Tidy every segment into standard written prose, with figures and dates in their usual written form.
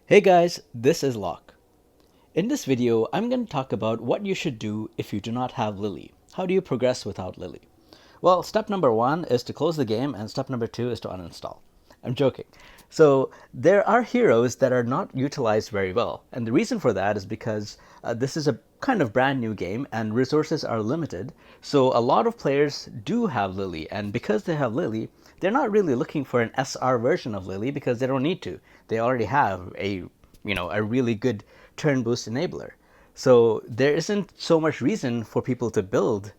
Hey guys, this is Locke. In this video, I'm going to talk about what you should do if you do not have Lily. How do you progress without Lily? Well, step number one is to close the game, and step number two is to uninstall. I'm joking. So there are heroes that are not utilized very well, and the reason for that is because this is a kind of brand new game and resources are limited. So a lot of players do have Lily, and because they have Lily, they're not really looking for an SR version of Lily because they don't need to. They already have a really good turn boost enabler. So there isn't so much reason for people to build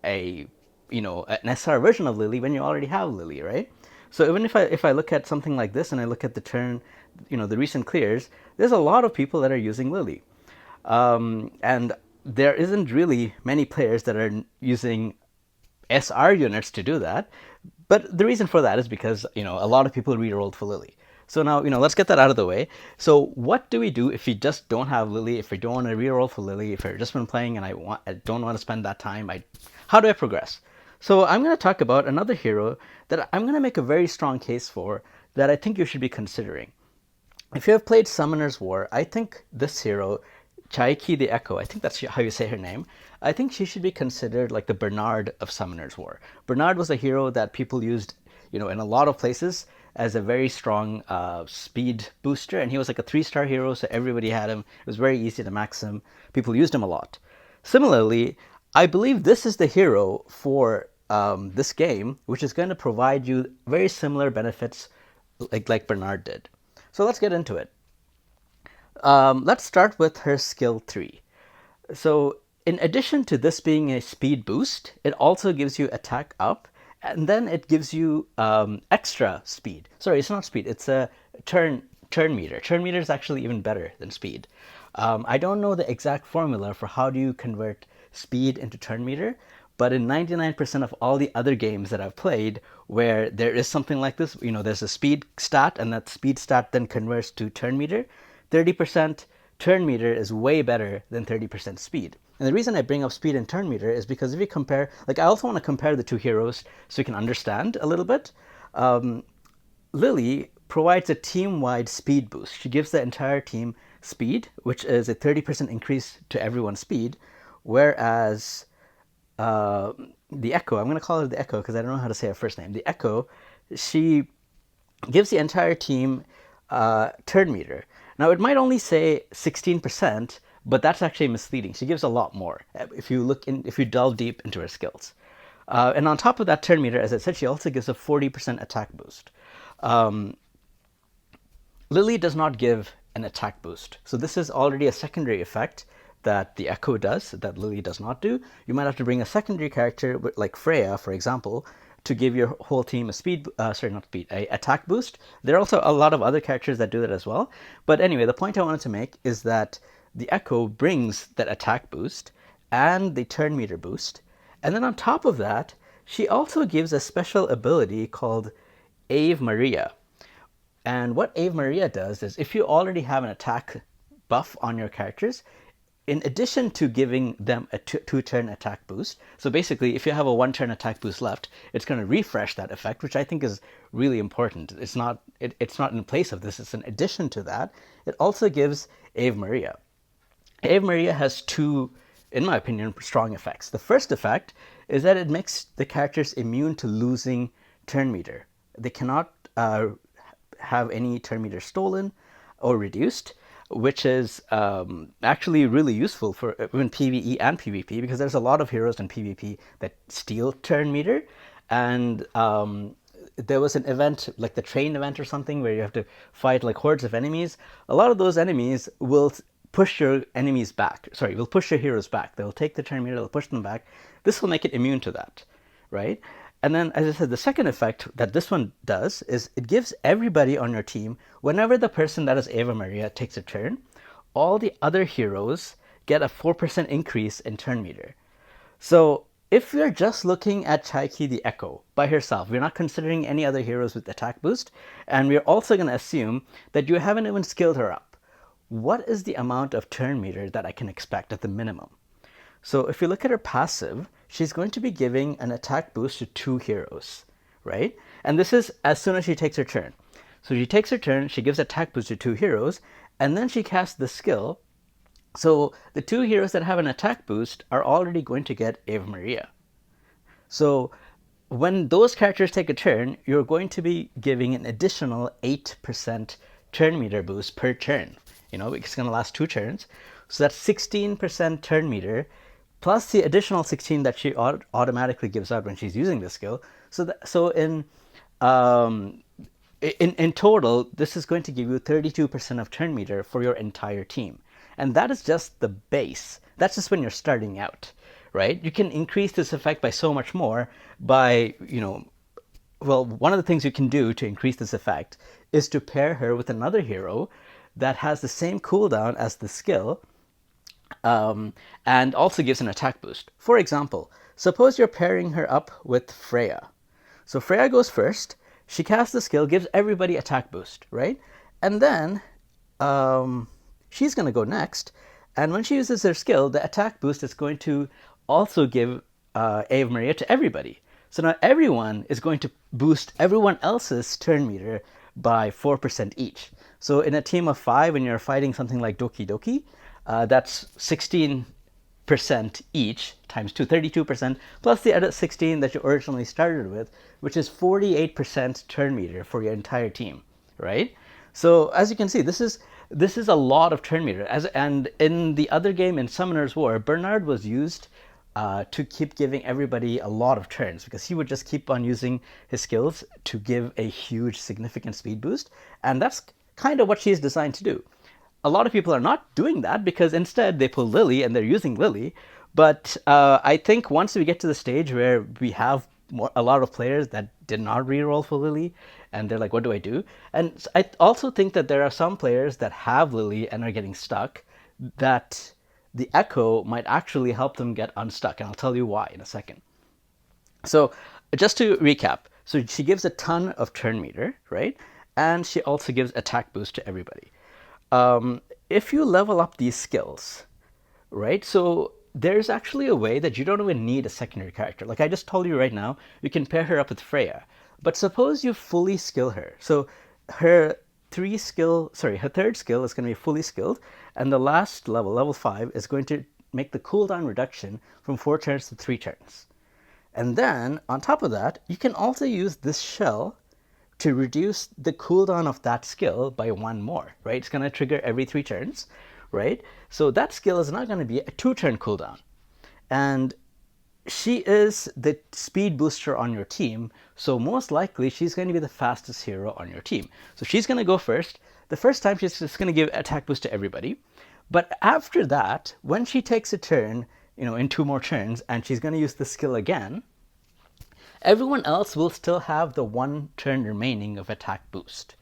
a an SR version of Lily when you already have Lily, right? So even if I look at something like this and I look at the turn, the recent clears, there's a lot of people that are using Lily, and there isn't really many players that are using SR units to do that. But the reason for that is because a lot of people rerolled for Lily. So now let's get that out of the way. So what do we do if we just don't have Lily? If we don't want to reroll for Lily? If I've just been playing and I don't want to spend that time, how do I progress? So I'm going to talk about another hero that I'm going to make a very strong case for that I think you should be considering. If you have played Summoner's War, I think this hero, Chiaki the Echo, I think that's how you say her name, I think she should be considered like the Bernard of Summoner's War. Bernard was a hero that people used, in a lot of places as a very strong speed booster, and he was like a 3-star hero, so everybody had him. It was very easy to max him. People used him a lot. Similarly, I believe this is the hero for this game, which is going to provide you very similar benefits like Bernard did. So let's get into it. Let's start with her skill 3. So in addition to this being a speed boost, it also gives you attack up, and then it gives you extra speed. Sorry, it's not speed. It's a turn meter. Turn meter is actually even better than speed. I don't know the exact formula for how do you convert speed into turn meter, but in 99% of all the other games that I've played where there is something like this, there's a speed stat and that speed stat then converts to turn meter, 30% turn meter is way better than 30% speed. And the reason I bring up speed and turn meter is because if you compare, I also want to compare the two heroes so you can understand a little bit. Lily provides a team-wide speed boost. She gives the entire team speed, which is a 30% increase to everyone's speed, whereas uh, the Echo, I'm going to call her the Echo because I don't know how to say her first name. The Echo, she gives the entire team turn meter. Now it might only say 16%, but that's actually misleading. She gives a lot more if you delve deep into her skills. And on top of that turn meter, as I said, she also gives a 40% attack boost. Um, Lily does not give an attack boost. So this is already a secondary effect that the Echo does, that Lily does not do. You might have to bring a secondary character, like Freya, for example, to give your whole team a a attack boost. There are also a lot of other characters that do that as well. But anyway, the point I wanted to make is that the Echo brings that attack boost and the turn meter boost. And then on top of that, she also gives a special ability called Ave Maria. And what Ave Maria does is if you already have an attack buff on your characters, in addition to giving them a two-turn attack boost, so basically if you have a one-turn attack boost left, it's going to refresh that effect, which I think is really important. It's not in place of this, it's in addition to that. It also gives Ave Maria. Ave Maria has two, in my opinion, strong effects. The first effect is that it makes the characters immune to losing turn meter. They cannot have any turn meter stolen or reduced, which is actually really useful for even PvE and PvP because there's a lot of heroes in PvP that steal turn meter. And there was an event like the train event or something where you have to fight like hordes of enemies. A lot of those enemies will push your enemies back. Sorry, will push your heroes back. They'll take the turn meter, they'll push them back. This will make it immune to that, right? And then, as I said, the second effect that this one does is it gives everybody on your team, whenever the person that is Ava Maria takes a turn, all the other heroes get a 4% increase in turn meter. So if we're just looking at Chiaki the Echo by herself, we're not considering any other heroes with attack boost, and we're also going to assume that you haven't even skilled her up. What is the amount of turn meter that I can expect at the minimum? So if you look at her passive, she's going to be giving an attack boost to 2 heroes, right? And this is as soon as she takes her turn. So she takes her turn, she gives attack boost to 2 heroes, and then she casts the skill. So the two heroes that have an attack boost are already going to get Ave Maria. So when those characters take a turn, you're going to be giving an additional 8% turn meter boost per turn. It's going to last 2 turns. So that's 16% turn meter plus the additional 16 that she automatically gives out when she's using this skill. So in total, this is going to give you 32% of turn meter for your entire team. And that is just the base. That's just when you're starting out, right? You can increase this effect by so much more by, one of the things you can do to increase this effect is to pair her with another hero that has the same cooldown as the skill, and also gives an attack boost. For example, suppose you're pairing her up with Freya. So Freya goes first, she casts the skill, gives everybody attack boost, right? And then she's going to go next, and when she uses her skill, the attack boost is going to also give Ave Maria to everybody. So now everyone is going to boost everyone else's turn meter by 4% each. So in a team of 5, when you're fighting something like Doki Doki, that's 16% each times 2, 32%, plus the other 16 that you originally started with, which is 48% turn meter for your entire team, right? So as you can see, this is a lot of turn meter. And in the other game, in Summoner's War, Bernard was used to keep giving everybody a lot of turns, because he would just keep on using his skills to give a huge, significant speed boost. And that's kind of what she's designed to do. A lot of people are not doing that because instead they pull Lily and they're using Lily. But I think once we get to the stage where we have a lot of players that did not reroll for Lily, and they're like, what do I do? And I also think that there are some players that have Lily and are getting stuck, that the Echo might actually help them get unstuck. And I'll tell you why in a second. So just to recap, so she gives a ton of turn meter, right? And she also gives attack boost to everybody. If you level up these skills, right? So there's actually a way that you don't even need a secondary character. Like I just told you right now, you can pair her up with Freya. But suppose you fully skill her. So her third skill is going to be fully skilled, and the last level, level 5, is going to make the cooldown reduction from 4 turns to 3 turns. And then on top of that, you can also use this shell to reduce the cooldown of that skill by 1 more, right? It's going to trigger every 3 turns, right? So that skill is not going to be a 2-turn cooldown. And she is the speed booster on your team, so most likely she's going to be the fastest hero on your team. So she's going to go first. The first time she's just going to give attack boost to everybody. But after that, when she takes a turn, in 2 more turns, and she's going to use the skill again, everyone else will still have the 1 turn remaining of attack boost,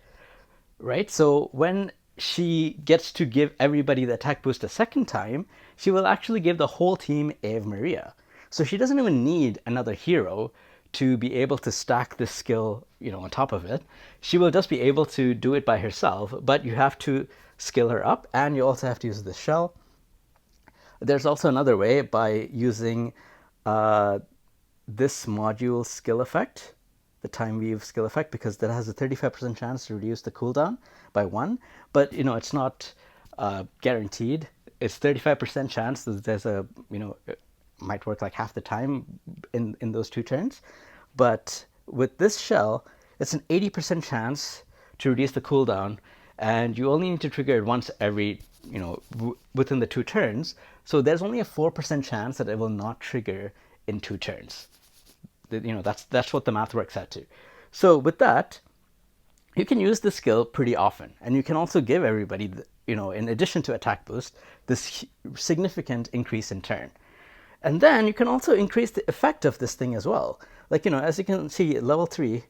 right? So when she gets to give everybody the attack boost a second time, she will actually give the whole team Ave Maria. So she doesn't even need another hero to be able to stack this skill, on top of it. She will just be able to do it by herself, but you have to skill her up, and you also have to use the shell. There's also another way by using this module skill effect, the time weave skill effect, because that has a 35% chance to reduce the cooldown by 1. But it's not guaranteed. It's 35% chance that there's a it might work like half the time in those 2 turns. But with this shell, it's an 80% chance to reduce the cooldown, and you only need to trigger it once every within the 2 turns. So there's only a 4% chance that it will not trigger in 2 turns. That's what the math works out to. So with that, you can use the skill pretty often, and you can also give everybody, in addition to attack boost, this significant increase in turn. And then you can also increase the effect of this thing as well. Like, as you can see, at level 3,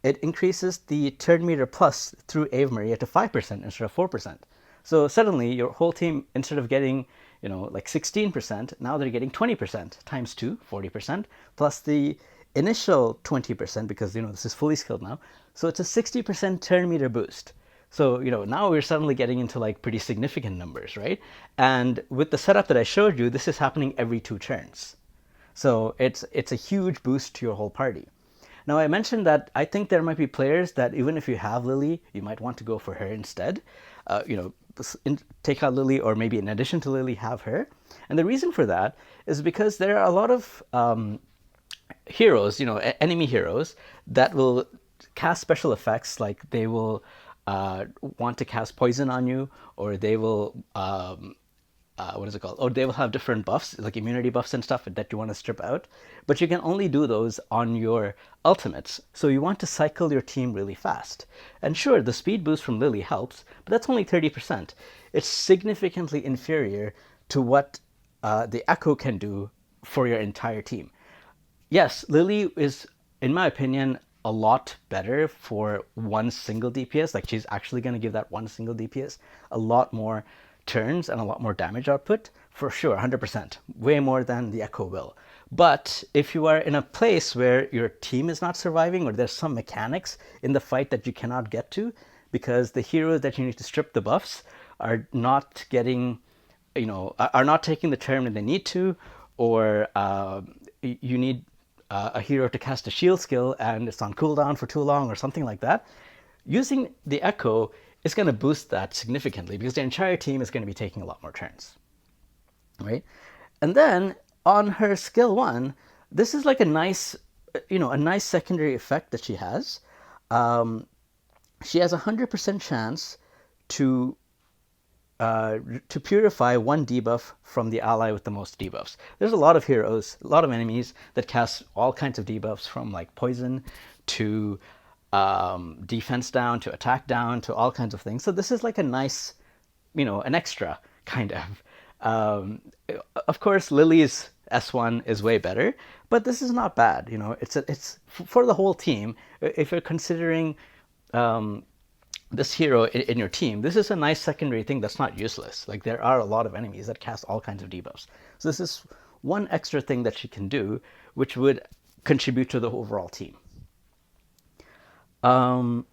it increases the turn meter plus through Ave Maria to 5% instead of 4%. So suddenly your whole team, instead of getting, like 16%, now they're getting 20% times 2, 40%, plus the initial 20%, because, this is fully skilled now. So it's a 60% turn meter boost. So, now we're suddenly getting into like pretty significant numbers, right? And with the setup that I showed you, this is happening every 2 turns. So it's a huge boost to your whole party. Now, I mentioned that I think there might be players that even if you have Lily, you might want to go for her instead. You know, take out Lily, or maybe in addition to Lily, have her. And the reason for that is because there are a lot of heroes, enemy heroes that will cast special effects, like they will want to cast poison on you, or they will what is it called? Or they will have different buffs, like immunity buffs and stuff that you want to strip out. But you can only do those on your ultimates. So you want to cycle your team really fast. And sure, the speed boost from Lily helps, but that's only 30%. It's significantly inferior to what the Echo can do for your entire team. Yes, Lily is, in my opinion, a lot better for one single DPS. Like, she's actually going to give that one single DPS a lot more turns and a lot more damage output, for sure, 100%. Way more than the Echo will. But if you are in a place where your team is not surviving, or there's some mechanics in the fight that you cannot get to because the heroes that you need to strip the buffs are not getting, are not taking the turn when they need to, or you need a hero to cast a shield skill and it's on cooldown for too long or something like that, using the Echo is going to boost that significantly because the entire team is going to be taking a lot more turns, right? And then on her skill 1, this is like a nice, a nice secondary effect that she has. She has a 100% chance to purify one debuff from the ally with the most debuffs. There's a lot of heroes, a lot of enemies that cast all kinds of debuffs, from like poison to defense down to attack down to all kinds of things. So this is like a nice, an extra kind of. Of course, Lily's S1 is way better, but this is not bad. It's for the whole team. If you're considering this hero in your team, this is a nice secondary thing that's not useless. Like, there are a lot of enemies that cast all kinds of debuffs. So this is one extra thing that she can do, which would contribute to the overall team. So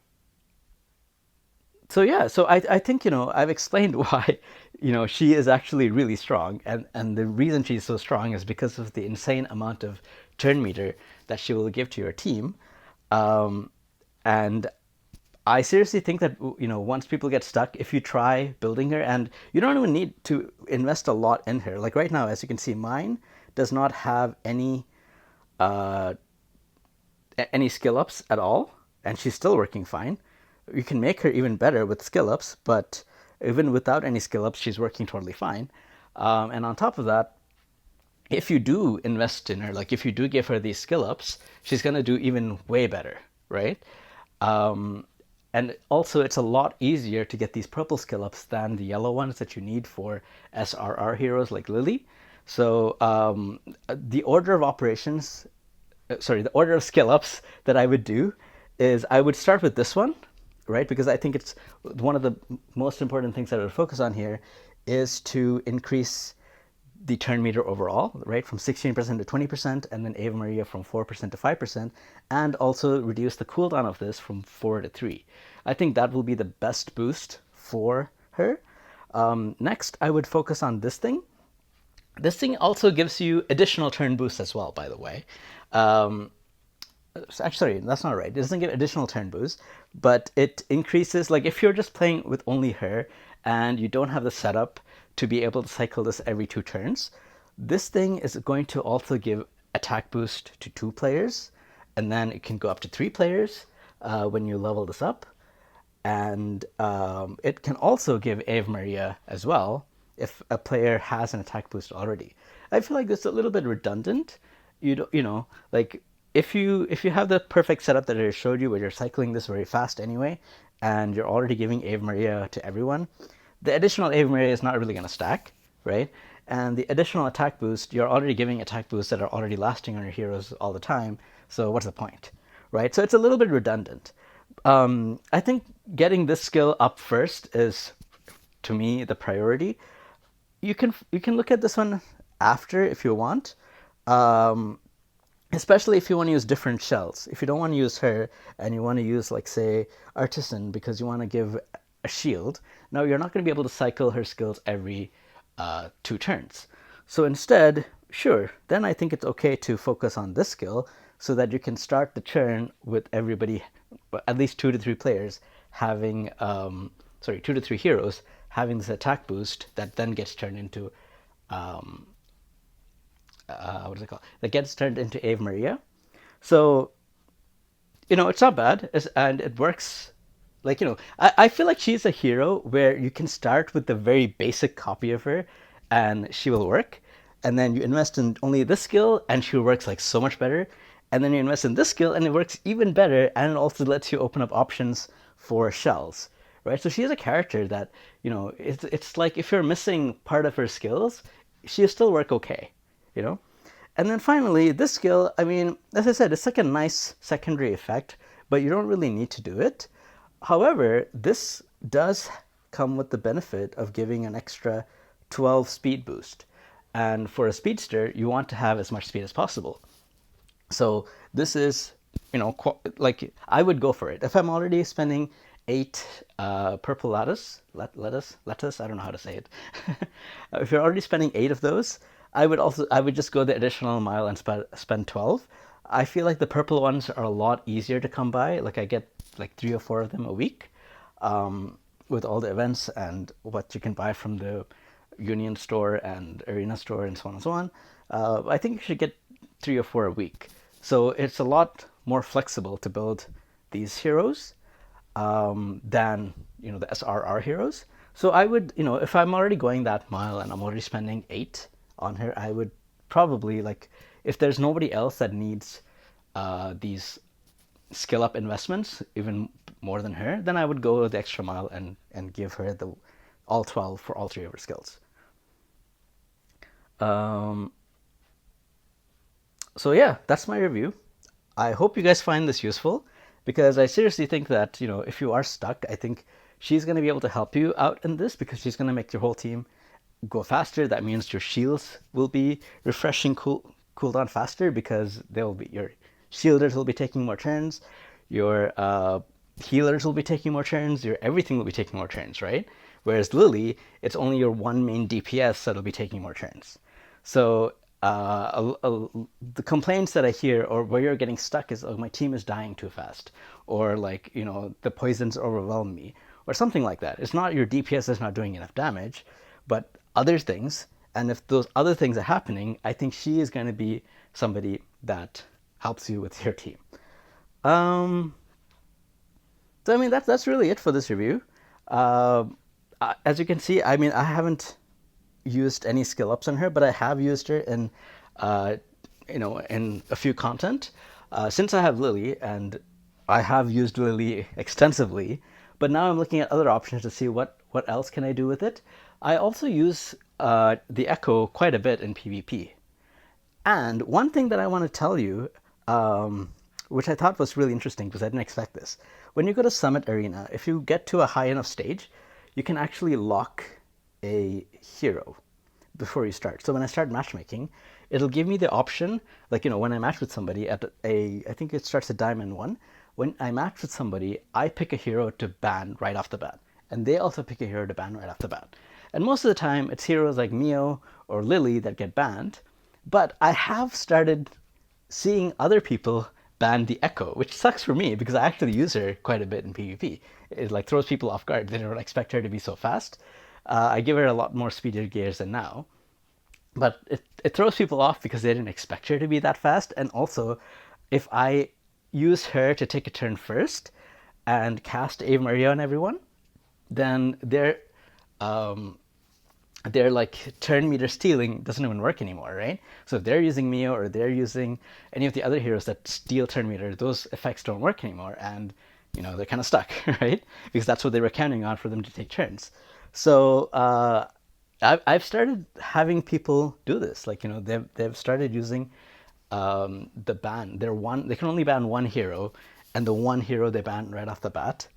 yeah, so I think, I've explained why, she is actually really strong. And the reason she's so strong is because of the insane amount of turn meter that she will give to your team. And I seriously think that, once people get stuck, if you try building her, and you don't even need to invest a lot in her. Like right now, as you can see, mine does not have any skill ups at all, and she's still working fine. You can make her even better with skill ups, but even without any skill ups, she's working totally fine. And on top of that, if you do invest in her, like if you do give her these skill ups, she's gonna do even way better, right? And also, it's a lot easier to get these purple skill ups than the yellow ones that you need for SRR heroes like Lily. So the order of operations, the order of skill ups that I would do is I would start with this one, right? Because I think it's one of the most important things that I would focus on here is to increase the turn meter overall, right, from 16% to 20%, and then Ave Maria from 4% to 5%, and also reduce the cooldown of this from 4 to 3. I think that will be the best boost for her. Next, I would focus on this thing. This thing also gives you additional turn boost as well, by the way. Actually, that's not right. It doesn't give additional turn boost, but it increases, like if you're just playing with only her and you don't have the setup to be able to cycle this every 2 turns, this thing is going to also give attack boost to 2 players, and then it can go up to 3 players when you level this up. And it can also give Ave Maria as well if a player has an attack boost already. I feel like it's a little bit redundant. Like if you have the perfect setup that I showed you, where you're cycling this very fast anyway, and you're already giving Ave Maria to everyone, the additional Ave Maria is not really going to stack, right? And the additional attack boost, you're already giving attack boosts that are already lasting on your heroes all the time. So what's the point, right? So it's a little bit redundant. I think getting this skill up first is, to me, the priority. You can look at this one after if you want, especially if you want to use different shells. If you don't want to use her and you want to use, like, say, Artisan because you want to give a shield, now you're not going to be able to cycle her skills every 2 turns. So instead, sure, then I think it's okay to focus on this skill so that you can start the turn with everybody, at least 2 to 3 players, having, 2 to 3 heroes having this attack boost that then gets turned into, what is it called? That gets turned into Ave Maria. So, it's not bad, and it works. Like, I feel like she's a hero where you can start with the very basic copy of her and she will work. And then you invest in only this skill and she works like so much better. And then you invest in this skill and it works even better. And it also lets you open up options for shells, right? So she is a character that, it's like if you're missing part of her skills, she'll still work okay, you know? And then finally, this skill, I mean, as I said, it's like a nice secondary effect, but you don't really need to do it. However, this does come with the benefit of giving an extra 12 speed boost. And for a speedster, you want to have as much speed as possible. So this is, like I would go for it. If I'm already spending 8 purple lettuce, I don't know how to say it. If you're already spending 8 of those, I would just go the additional mile and spend 12. I feel like the purple ones are a lot easier to come by. Like I get like 3 or 4 of them a week, with all the events and what you can buy from the Union store and Arena store and so on and so on. I think you should get 3 or 4 a week. So it's a lot more flexible to build these heroes, than the SRR heroes. So I would, if I'm already going that mile and I'm already spending 8 on her, I would probably, like, if there's nobody else that needs these skill up investments even more than her, then I would go the extra mile and give her the all 12 for all 3 of her skills. So yeah, that's my review. I hope you guys find this useful, because I seriously think that, if you are stuck, I think she's going to be able to help you out in this, because she's going to make your whole team go faster. That means your shields will be refreshing cooldown faster, because your shielders will be taking more turns, your healers will be taking more turns, your everything will be taking more turns, right? Whereas Lily, it's only your one main DPS that'll be taking more turns. So the complaints that I hear, or where you're getting stuck, is, oh, my team is dying too fast, or like, the poisons overwhelm me, or something like that. It's not your DPS is not doing enough damage, but other things. And if those other things are happening, I think she is going to be somebody that helps you with your team. So I mean, that's really it for this review. Uh, as you can see, I mean, I haven't used any skill ups on her, but I have used her in, in a few content. Since I have Lily, and I have used Lily extensively, but now I'm looking at other options to see what else can I do with it. I also use the Echo quite a bit in PvP. And one thing that I want to tell you, which I thought was really interesting because I didn't expect this. When you go to Summit Arena, if you get to a high enough stage, you can actually lock a hero before you start. So when I start matchmaking, it'll give me the option, like, when I match with somebody at I think it starts at Diamond 1. When I match with somebody, I pick a hero to ban right off the bat. And they also pick a hero to ban right off the bat. And most of the time, it's heroes like Mio or Lily that get banned. But I have started seeing other people ban the Echo, which sucks for me because I actually use her quite a bit in PvP. It like throws people off guard. They don't expect her to be so fast. I give her a lot more speedier gears than now. But it throws people off because they didn't expect her to be that fast. And also, if I use her to take a turn first and cast Ave Maria on everyone, then their like turn meter stealing doesn't even work anymore, right? So if they're using Mio or they're using any of the other heroes that steal turn meter, those effects don't work anymore, and they're kind of stuck, right? Because that's what they were counting on for them to take turns. So I've started having people do this. Like, they've started using the ban. They can only ban one hero, and the one hero they ban right off the bat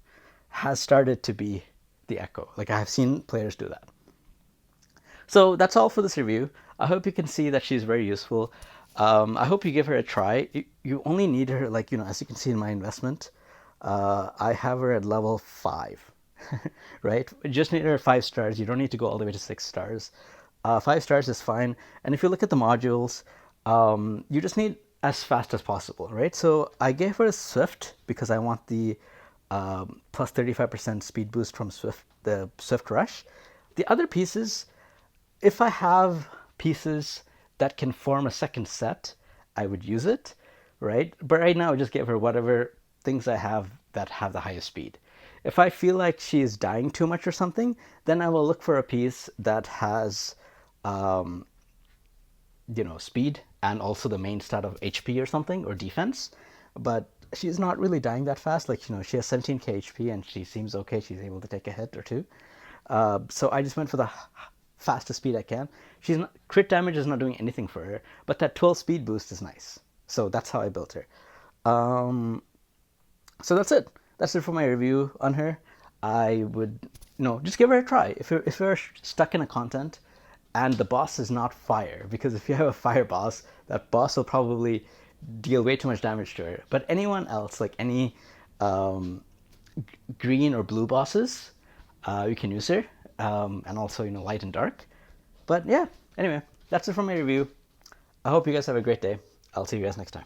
has started to be the Echo. Like, I have seen players do that. So that's all for this review. I hope you can see that she's very useful. I hope you give her a try. You only need her, like, as you can see in my investment, I have her at level 5, right? You just need her at 5 stars. You don't need to go all the way to 6 stars. 5 stars is fine. And if you look at the modules, you just need as fast as possible, right? So I gave her a Swift because I want the plus 35% speed boost from Swift, the Swift Rush. The other pieces, if I have pieces that can form a second set, I would use it, right? But right now, I just gave her whatever things I have that have the highest speed. If I feel like she is dying too much or something, then I will look for a piece that has speed and also the main stat of HP or something, or defense. But she's not really dying that fast. Like, she has 17k HP and she seems okay. She's able to take a hit or two. So I just went for the fastest speed I can. She's not, crit damage is not doing anything for her, but that 12 speed boost is nice. So that's how I built her. So that's it. That's it for my review on her. I would, just give her a try. If you're stuck in a content and the boss is not fire, because if you have a fire boss, that boss will probably deal way too much damage to her. But anyone else, like any green or blue bosses, you can use her, and also light and dark. But yeah, anyway, that's it for my review. I hope you guys have a great day. I'll see you guys next time.